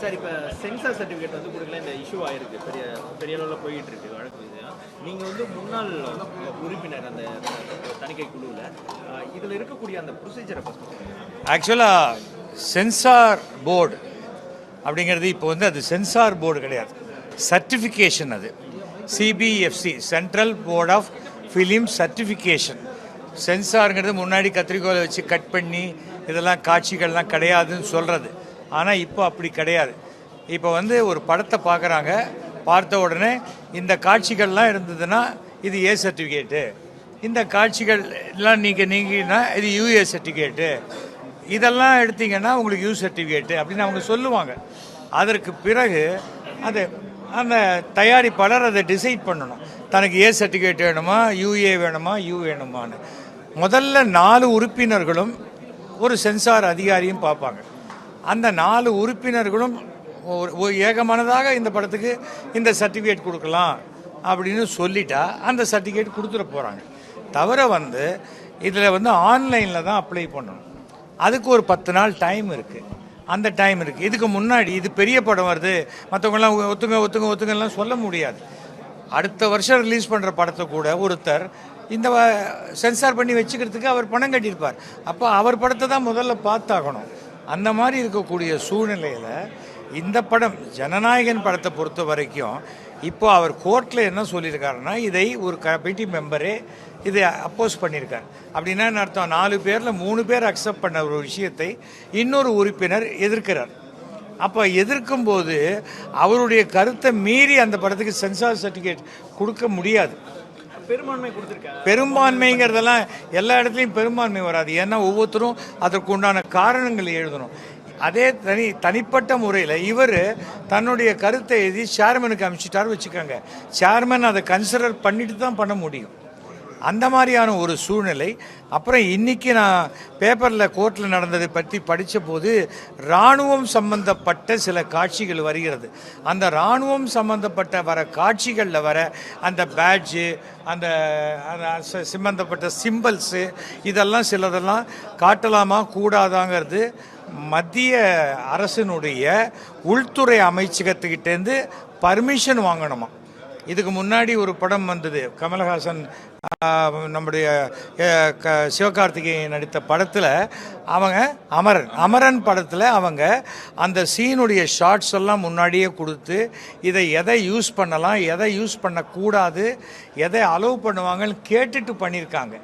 Sir இப்போ sensor certificate வந்து கொடுக்கல இந்த இஷ்யூ ஆயிருக்கு, பெரிய பெரிய அளவில் போயிட்டு இருக்கு வழக்கு. நீங்கள் வந்து முன்னாள் உறுப்பினர் அந்த தணிக்கை குழுவில், இதில் இருக்கக்கூடிய அந்த ப்ரொசீஜரை ஃபஸ்ட் ஆக்சுவலாக சென்சார் போர்டு அப்படிங்கிறது இப்போ வந்து அது சென்சார் போர்டு கிடையாது, சர்டிஃபிகேஷன். அது CBFC, central board of film certification. சென்சாருங்கிறது முன்னாடி கத்திரிக்கோலை வச்சு கட் பண்ணி இதெல்லாம் காட்சிகள்லாம் கிடையாதுன்னு சொல்கிறது. ஆனால் இப்போ அப்படி கிடையாது. இப்போ வந்து ஒரு படத்தை பார்க்குறாங்க, பார்த்த உடனே இந்த காட்சிகள்லாம் இருந்ததுன்னா இது ஏ சர்டிஃபிகேட்டு, இந்த காட்சிகள் எல்லாம் நீங்கன்னா இது யூஏ சர்டிஃபிகேட்டு, இதெல்லாம் எடுத்தீங்கன்னா உங்களுக்கு யூ சர்டிஃபிகேட்டு அப்படின்னு அவங்க சொல்லுவாங்க. அதற்கு பிறகு அது அந்த தயாரிப்பாளர் அதை டிசைட் பண்ணணும், தனக்கு ஏ சர்டிஃபிகேட் வேணுமா, யூஏ வேணுமா, யூ வேணுமான்னு. முதல்ல 4 உறுப்பினர்களும் ஒரு சென்சார் அதிகாரியும் பார்ப்பாங்க. அந்த 4 உறுப்பினர்களும் ஏகமானதாக இந்த படத்துக்கு இந்த சர்டிஃபிகேட் கொடுக்கலாம் அப்படின்னு சொல்லிட்டா அந்த சர்டிஃபிகேட் கொடுத்துட போகிறாங்க. தவிர வந்து இதில் வந்து ஆன்லைனில் தான் அப்ளை பண்ணணும். அதுக்கு ஒரு 10 நாள் டைம் இருக்குது. அந்த டைம் இருக்குது. இதுக்கு முன்னாடி இது பெரிய படம் வருது, மற்றவங்களாம் ஒத்துங்கலாம் சொல்ல முடியாது. அடுத்த வருஷம் ரிலீஸ் பண்ணுற படத்தை கூட ஒருத்தர் இந்த சென்சார் பண்ணி வச்சுக்கிறதுக்கு அவர் பணம் கட்டியிருப்பார். அப்போ அவர் படத்தை தான் முதல்ல பார்த்தாகணும். அந்த மாதிரி இருக்கக்கூடிய சூழ்நிலையில் இந்த படம் ஜனநாயகன் படத்தை பொறுத்த வரைக்கும் இப்போ அவர் கோர்ட்டில் என்ன சொல்லியிருக்காருன்னா, இதை ஒரு கமிட்டி மெம்பரே இதை அப்போஸ் பண்ணியிருக்கார். அப்படின்னா என்ன அர்த்தம், 4 பேரில் 3 பேர் அக்செப்ட் பண்ண ஒரு விஷயத்தை இன்னொரு உறுப்பினர் எதிர்க்கிறார். அப்போ எதிர்க்கும்போது அவருடைய கருத்தை மீறி அந்த படத்துக்கு சென்சார் சர்டிஃபிகேட் கொடுக்க முடியாது. பெரும்பான்மை கொடுத்துருக்காங்க. பெரும்பான்மைங்கிறதெல்லாம் எல்லா இடத்துலையும் பெரும்பான்மை வராது. ஏன்னா ஒவ்வொருத்தரும் அதற்கு உண்டான காரணங்கள் எழுதணும். அதே தனிப்பட்ட முறையில் இவர் தன்னுடைய கருத்தை எழுதி சேர்மனுக்கு அனுப்பிச்சிட்டார் வச்சுக்கோங்க, சேர்மன் அதை கன்சிடர் பண்ணிட்டு தான் பண்ண முடியும். அந்த மாதிரியான ஒரு சூழ்நிலை. அப்புறம் இன்றைக்கி நான் பேப்பரில் கோர்ட்டில் நடந்ததை பற்றி படித்த போது இராணுவம் சம்பந்தப்பட்ட சில காட்சிகள் வருகிறது. அந்த இராணுவம் சம்பந்தப்பட்ட வர காட்சிகளில் வர அந்த பேட்ஜு, அந்த சம்பந்தப்பட்ட சிம்பல்ஸு, இதெல்லாம் சிலதெல்லாம் காட்டலாமா கூடாதாங்கிறது மத்திய அரசினுடைய உள்துறை அமைச்சகத்துக்கிட்டேருந்து பர்மிஷன் வாங்கணுமா. இதுக்கு முன்னாடி ஒரு படம் வந்தது, கமலஹாசன் நம்முடைய சிவகார்த்திகேயன் நடித்த படத்தில் அவங்க அமரன் படத்தில் அவங்க அந்த சீனுடைய ஷார்ட்ஸ் எல்லாம் முன்னாடியே கொடுத்து இதை எதை யூஸ் பண்ணலாம், எதை யூஸ் பண்ணக்கூடாது, எதை அலோவ் பண்ணுவாங்கன்னு கேட்டுட்டு பண்ணியிருக்காங்க.